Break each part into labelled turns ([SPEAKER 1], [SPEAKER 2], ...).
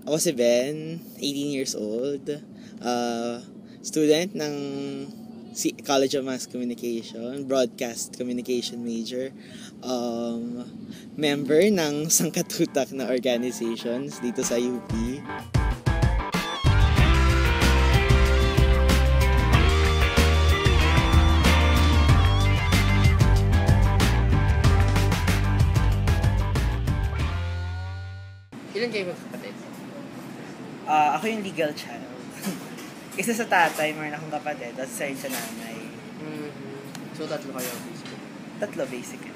[SPEAKER 1] Ako si Ben, 18 years old. Student ng College of Mass Communication, Broadcast Communication major. Member ng sangkatutak na organizations dito sa UP.
[SPEAKER 2] Ilan kayo magkapatid?
[SPEAKER 3] Ako yung legal child. Isa sa tatay, meron akong kapatid, at isa sa nanay.
[SPEAKER 2] So, tatlo kayo basically?
[SPEAKER 3] Tatlo, basically.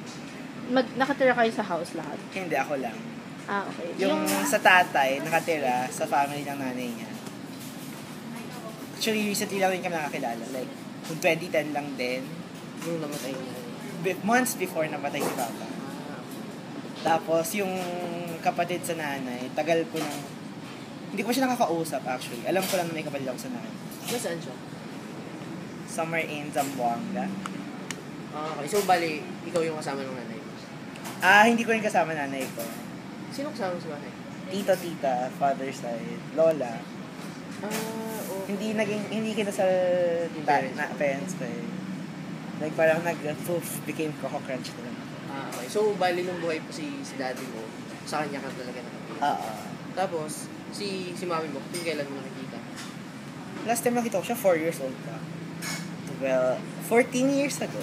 [SPEAKER 4] Nakatira kayo sa house lahat?
[SPEAKER 3] Hindi, ako lang.
[SPEAKER 4] Okay.
[SPEAKER 3] Yung sa tatay, nakatira sa family ng nanay niya. Actually, recently lang rin kami nakakilala. Like, 2010 lang din.
[SPEAKER 2] Nung namatay niya.
[SPEAKER 3] Months before namatay si Papa. Tapos, yung kapatid sa nanay, tagal ko nang... Hindi ko siya nakakausap, actually. Alam ko lang na may kapatid ako sa nanay.
[SPEAKER 2] Nasaan siya?
[SPEAKER 3] Somewhere in Zamboanga.
[SPEAKER 2] Okay. So, bali, ikaw yung kasama ng nanay mo?
[SPEAKER 3] Hindi ko rin kasama nanay ko.
[SPEAKER 2] Sino kasama sa bahay?
[SPEAKER 3] Tito, tita, father side, lola.
[SPEAKER 2] Okay.
[SPEAKER 3] Hindi kinasal parents ko eh. Like, parang became Coco Crunch na lang.
[SPEAKER 2] Okay. So, bali nung buhay pa si daddy mo, sa kanya ka talaga nakakita? Tapos, si mami mo, kung kailan mo nakikita?
[SPEAKER 3] Last time nakita ko siya, 4 years old pa. Well, 14 years ago.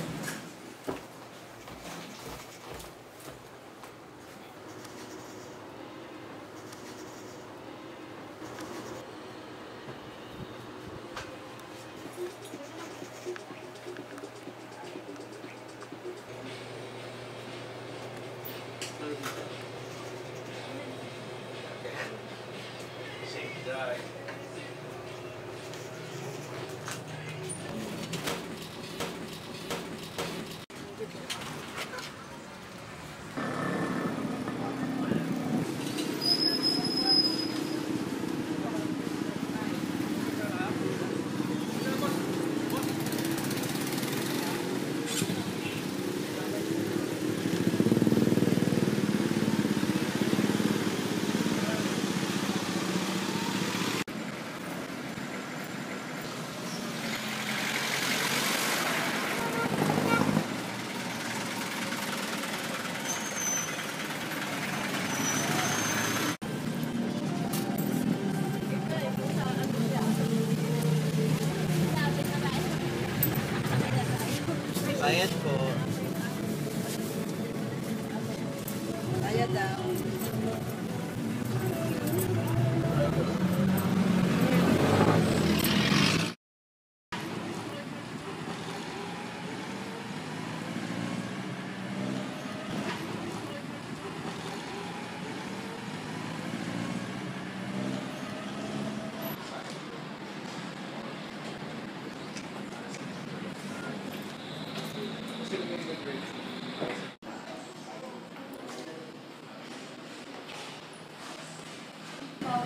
[SPEAKER 3] Bayad po.
[SPEAKER 4] Bayad daw.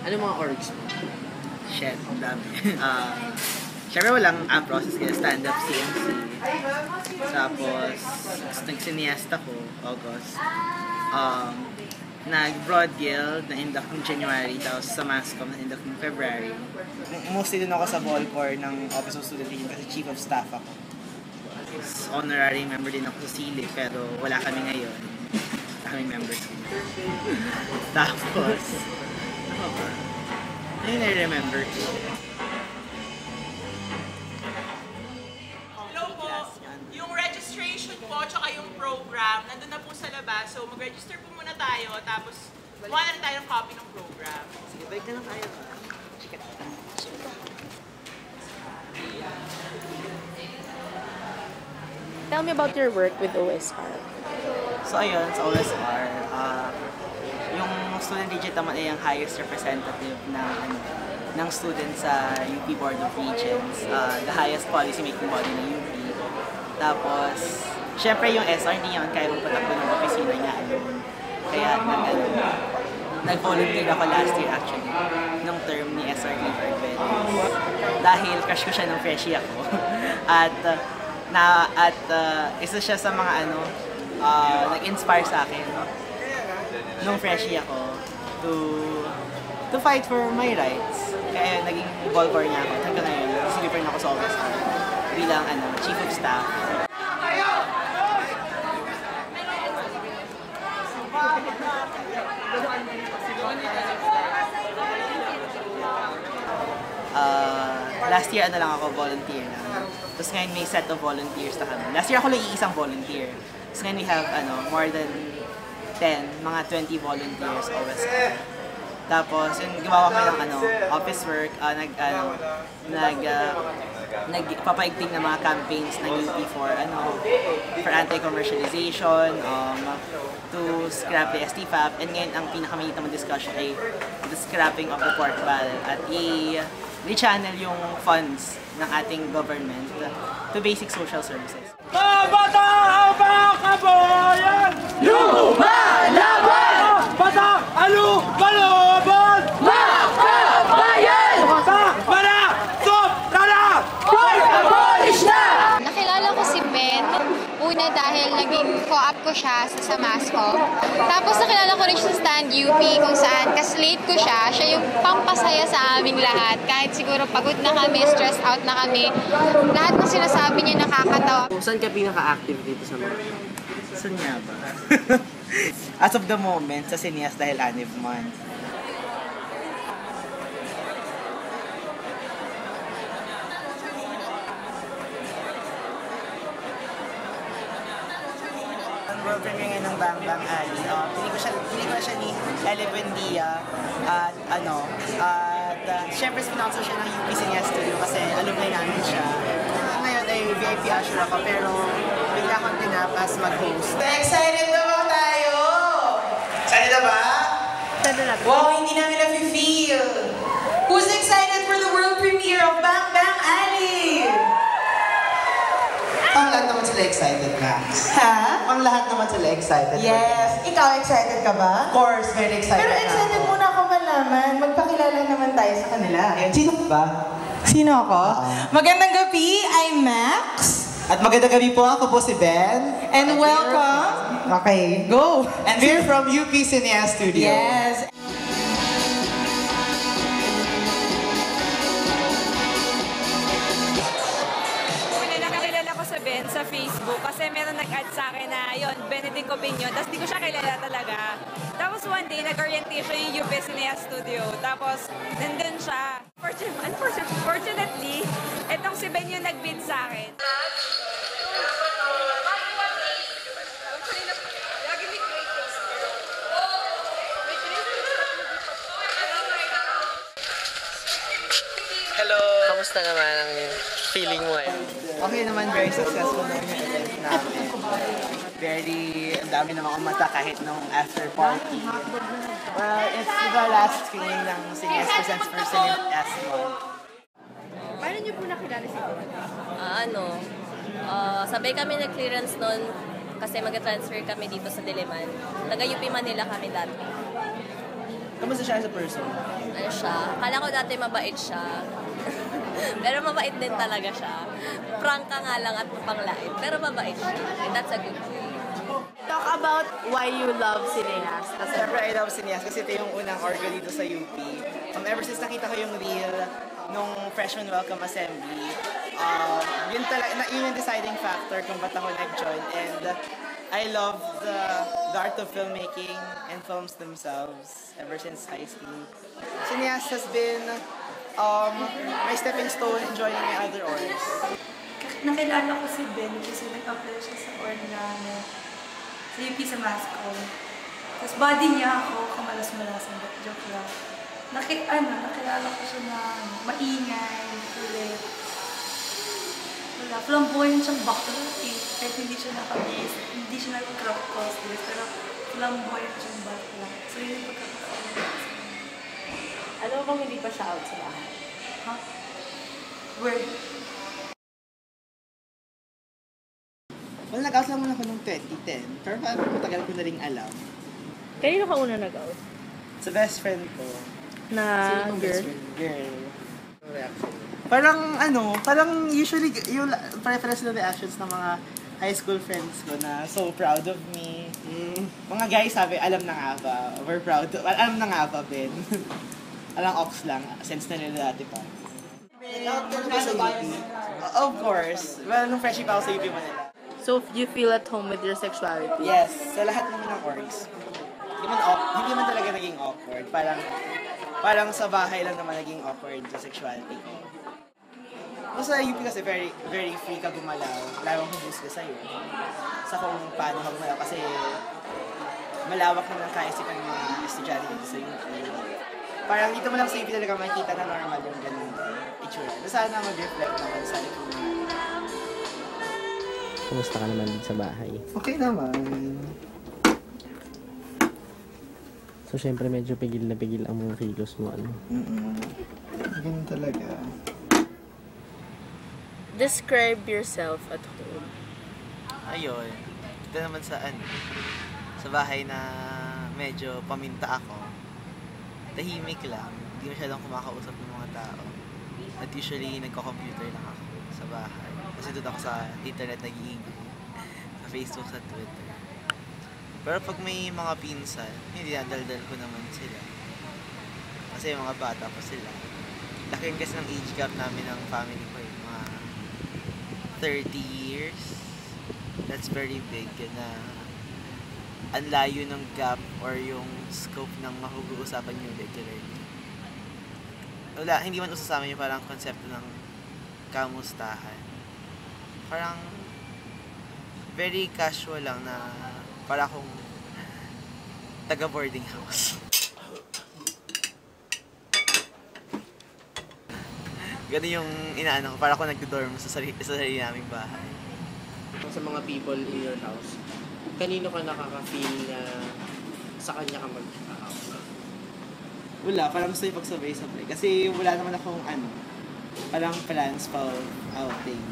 [SPEAKER 2] Ano mga orgs mo?
[SPEAKER 3] Shit, ang dami. Siyempre walang process kaya stand-up CMC. Tapos, nag-cineasta ko, August. Nag-Broad Guild, na-induct ng January, tapos sa Mascom, na-induct ng February. Mostly din ako sa Volcor ng Office of Student Union kasi Chief of Staff ako. Honorary member din ako sa SILI, pero wala kami ngayon. Wala kami members. Tapos, ano ba? Ano na-remember ko?
[SPEAKER 5] Hello po! Yung registration po, tsaka yung program, nandun na po sa labas. So, mag-register po muna tayo, tapos kuha na rin tayo ng copy ng program.
[SPEAKER 3] Sige, bike na lang tayo. Chika.
[SPEAKER 4] Tell me about your work with OSR.
[SPEAKER 3] So ayun, sa OSR, yung student digit naman ay yung highest representative ng students sa UP Board of Regents, the highest policy-making body ng UP. Tapos, syempre yung SR, hindi yun kaya patakbo ng opisina niya alone. Kaya nag-volunteer ako last year actually, nung term ni SR Clifford Vélez. Dahil crush ko siya nung freshie ako. At isa siya sa mga nag-inspire sa akin nung freshie ako to fight for my rights. Kaya naging ball core niya ako. Hanggang ngayon, sleeper na ako sa office ko bilang chief of staff. Last year lang ako volunteer na. Tapos ngayon may set of volunteers na kami. Last year ako lang iisang volunteer. Tapos ngayon we have more than 10, mga 20 volunteers always. Tapos yung gumawa kami ng office work, nagpapaigting ng mga campaigns ng UP for anti-commercialization, to scrap the STFAP, and ngayon ang pinakamalita mong discussion ay the scrapping of the pork barrel at i-rechannel yung funds ng ating government to basic social services.
[SPEAKER 6] Batak ang kabayan! Lumalaban! Batak alu balaban! Makabayan! Batak para sop tara! Hoy, abolish na!
[SPEAKER 7] Nakilala ko si Ben, una dahil naging co-op ko siya sa Samasco. Tapos nakilala ko rin siya sa Stand UP kung saan kaslate ko siya. Siya yung pampasaya sa aming lahat. Kahit siguro pagod na kami, stressed out na kami. Lahat ng sinasabi niya nakakatawa.
[SPEAKER 2] Saan ka pinaka-active dito sa mga?
[SPEAKER 3] Saan nga ba? As of the moment, sa Cineas dahil Anniv Month. World premiere ngayon ng Bang Bang Ali. Pili ko siya ni Ele Buendia at syempre sponsor siya ng UP Cineas Studio kasi alumni namin siya. Ngayon ay VIP usher ako pero bigla akong tinap as mag-host.
[SPEAKER 5] Excited na ba tayo?
[SPEAKER 3] Excited na ba?
[SPEAKER 5] Wow, hindi namin na-feel. Who's excited for the world premiere of Bang Bang Ali?
[SPEAKER 8] Ang lahat naman sila excited, Max.
[SPEAKER 5] Ha?
[SPEAKER 8] Ang lahat naman sila excited.
[SPEAKER 5] Yes. Ikaw, excited ka ba?
[SPEAKER 8] Of course, very excited.
[SPEAKER 5] Pero excited muna ako malaman. Magpakilala naman tayo sa kanila.
[SPEAKER 8] Sino ba?
[SPEAKER 5] Sino ako? Magandang gabi, I'm Max.
[SPEAKER 8] At magandang gabi po, ako po si Ben.
[SPEAKER 5] And welcome. Okay, go.
[SPEAKER 8] And we're from UP Cineas Studio.
[SPEAKER 5] Yes.
[SPEAKER 9] Ben sa Facebook kasi meron nag-add sa akin na yun, Benedict Copinio, tapos di ko siya kilala talaga. Tapos one day, nag-orientation yung UP Cineas Studio, tapos nandun siya. Unfortunately, etong si Ben yung nag-bid sa akin.
[SPEAKER 2] Hello! Kamusta naman ang feeling mo ngayon?
[SPEAKER 3] Okay naman, very successful naman yung event namin. Ang dami naman kumata kahit nung after party. Well, it's the last screening ng Cineas Presents for Cineas Month.
[SPEAKER 4] Paano niyo po nakilala si Ben?
[SPEAKER 10] Sabay kami nag-clearance noon kasi mag-transfer kami dito sa Diliman. Taga-UP Manila kami dati.
[SPEAKER 3] Kamusta siya as a person?
[SPEAKER 10] Ano siya? Akala ko dati mabait siya. Pero mabait din talaga siya. Prangka nga lang at mapanglait. Pero mabait siya. And that's a good way.
[SPEAKER 4] Talk about why you love Cineas.
[SPEAKER 3] Siyempre, I love Cineas kasi ito yung unang orgo dito sa UP. Ever since nakita ko yung reel nung freshman welcome assembly, yun yung deciding factor kung ba't ako nag-join. And I love the art of filmmaking and films themselves ever since high school. Cineas has been my stepping stone in joining my other orgs.
[SPEAKER 9] Nakilala ko si Ben kasi nag-apply siya sa org namin. Sa UP sa Masco. Tapos body niya ako, kamalas-malasan, joke lang. Nakilala ko siya na maingay, kulit. Wala, flamboyant siyang bakla eh. Kahit hindi siya hindi siya nag-crop cosplay, pero flamboyant siyang bakla. So yun yung pagkakasama.
[SPEAKER 4] Ano bang hindi pa siya out sa lahat?
[SPEAKER 9] Ha? Word.
[SPEAKER 3] Well, nag-out lang muna ako noong 2010. Pero matagal ko na rin alam.
[SPEAKER 4] Kanino ka una nag-out?
[SPEAKER 3] Sa best friend ko.
[SPEAKER 4] Na girl?
[SPEAKER 3] Girl. Parang parang usually yung preference na reactions ng mga high school friends ko na so proud of me. Mga guys sabi, alam na nga ba? We're proud. Alam na nga ba, Ben? Alang ox lang, sense na nila dati pa. Of course. Well, nung freshie pa ako sa UP Manila.
[SPEAKER 4] So, you feel at home with your sexuality?
[SPEAKER 3] Yes, sa lahat naman ng orgs. Hindi man talaga naging awkward. Parang sa bahay lang naman naging awkward sa sexuality ko. Sa UP kasi very free ka gumalaw. Lawang humusga sa'yo. Sa kung paano ka gumalaw. Kasi malawak na ng kaisipan ng mga estudyante dito sa UP. Parang dito mo lang sa UP talaga makikita na normal yung ganun itsura. Sana mag-reflect naman sa likod.
[SPEAKER 11] Kumusta ka naman dito sa bahay?
[SPEAKER 3] Okay naman.
[SPEAKER 11] So, syempre medyo pigil na pigil ang mga kilos mo, ano?
[SPEAKER 3] Ganun talaga.
[SPEAKER 4] Describe yourself at home.
[SPEAKER 1] Ayun. Ito naman sa sa bahay na medyo paminta ako. Tahimik lang. Hindi masyadong kumakausap ng mga tao. At usually, nagko-computer lang ako sa bahay. Kasi doon ako sa internet nag-iingay. Sa Facebook, sa Twitter. Pero pag may mga pinsan, hindi nadaldal ko naman sila. Kasi mga bata pa sila. Laki kasi ng age gap namin ng family ko eh. Mga 30 years. That's very big na ang layo ng gap or yung scope ng mahuguusapan nyo regularly. Wala, hindi man uso sa amin yung parang konsepto ng kamustahan. Parang very casual lang na para akong taga boarding house. Ganun yung inaano ko, para ako nagdo-dorm sa sarili naming bahay.
[SPEAKER 2] Sa mga people in your house, kanino ka nakaka-feel na sa kanya ka mag-house?
[SPEAKER 3] Wala, parang gusto yung pagsabay-sabay. Kasi wala naman akong parang plans pa outing.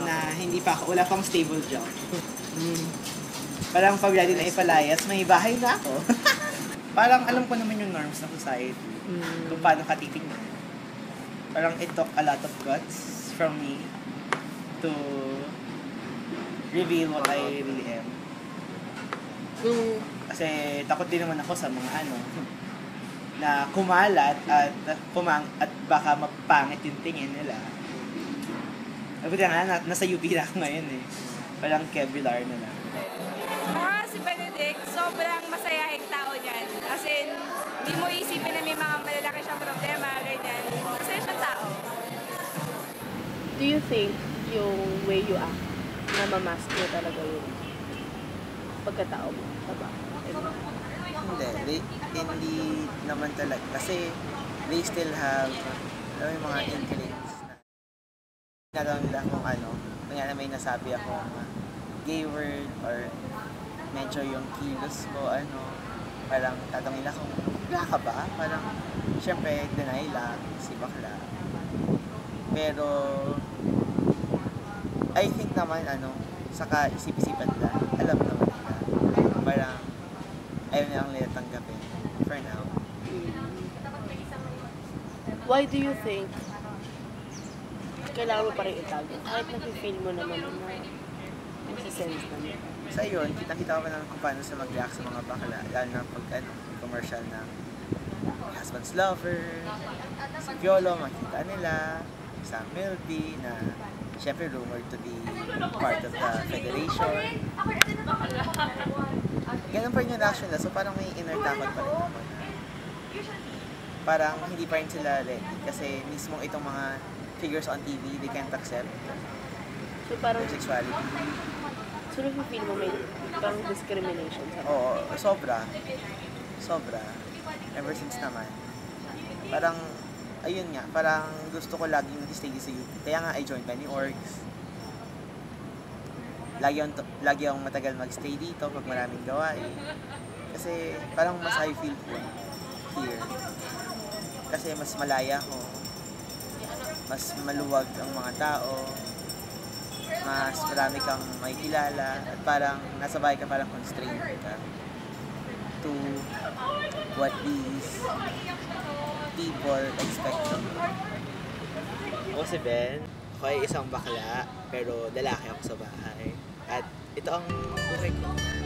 [SPEAKER 3] Na hindi pa ako, wala pang stable job. Parang pag ready na ipalayas, may bahay na ako. Parang alam ko naman yung norms ng society. Kung paano ka titignan. Parang it took a lot of guts from me to reveal what I really am. Kasi takot din naman ako sa mga na kumalat at baka mapangit yung tingin nila. Buti nga, nasa UP na ako ngayon eh. Parang Kevlar na lang.
[SPEAKER 9] Si Benedict, sobrang masayahing tao niyan. As in, hindi mo isipin na may mga malalaki siyang problema, ganyan. Masaya siyang tao.
[SPEAKER 4] Do you think yung way you act, na mamask mo talaga yung pagkatao mo sa bahay?
[SPEAKER 1] Hindi naman talaga. Kasi they still have yung mga inklings na nalaman nila kung kaya na may nasabi ako gay word or medyo yung kilos ko parang tatanungin nila kung wala ka ba? Parang syempre deny lang si bakla. Pero I think naman saka isip-isipan nila, alam naman nila. Parang ayaw nilang nila tanggapin for now.
[SPEAKER 4] Why do you think kailangan mo pa rin itago? Kahit nafe-feel mo naman na nasa-sense naman.
[SPEAKER 1] Sa yun, kita-kita ko pa naman kung paano sa mag-react sa mga bakla. Lalo na pag commercial ng Husband's Lover, si Piolo, makita nila, sa Milby, na syempre rumored to be part of the federation. Ganun pa rin yung reaction nila. So parang may inner takot pa rin naman. Parang hindi pa rin sila ready. Kasi mismo itong mga figures on TV, they can't accept
[SPEAKER 4] so, parang,
[SPEAKER 1] their sexuality.
[SPEAKER 4] So nag-feel mo may parang discrimination sa
[SPEAKER 1] Oo, sobra. Ever since naman. Parang, ayun nga, parang gusto ko laging mag-stay sa UP. Kaya nga, I joined many orgs. Lagi akong matagal mag-stay dito pag maraming gawain. Kasi parang mas I feel here. Kasi mas malaya ako. Mas maluwag ang mga tao. Mas marami kang makikilala. At parang nasa bahay ka, parang constrained ka to what these people expect from you.
[SPEAKER 12] Ako si Ben. Ako
[SPEAKER 1] Ako ay isang bakla, pero lalaki ako sa bahay. At ito ang buhay ko.